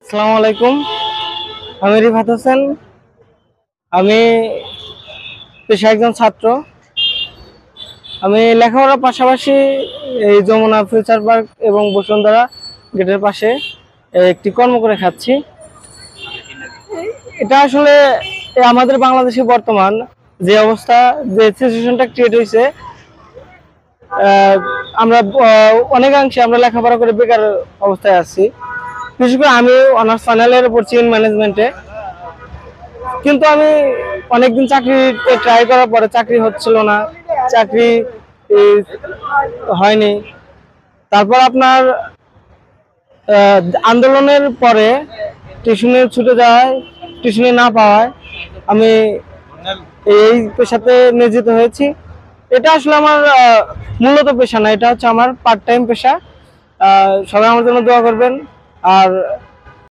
আসসালামু আলাইকুম। আমি রিফাত হোসেন। আমি পেশায় একজন ছাত্র। আমি লেখাপড়ার পাশাপাশি এই যমুনা ফিউচার পার্ক এবং বসুন্ধরা গেটের পাশে একটি কর্ম করে খাচ্ছি। এটা আসলে আমাদের বাংলাদেশে বর্তমান যে অবস্থা, যে সিচুয়েশনটা ক্রিয়েট হয়েছে, আমরা অনেকাংশে আমরা লেখাপড়া করে বেকার অবস্থায় আছি। বিশেষ করে আমি অনার্স ফাইনালের পড়ছি ইন ম্যানেজমেন্টে। কিন্তু আমি অনেকদিন চাকরি ট্রাই করার পরে চাকরি হচ্ছিল না, চাকরি এই, হয়নি। তারপর আপনার আন্দোলনের পরে টিউশনে ছুটে যাওয়ায়, টিউশনে না পাওয়ায় আমি এই পেশাতে নিয়োজিত হয়েছি। এটা আসলে আমার মূলত পেশা না, এটা হচ্ছে আমার পার্ট টাইম পেশা। সবাই আমার জন্য দোয়া করবেন। আর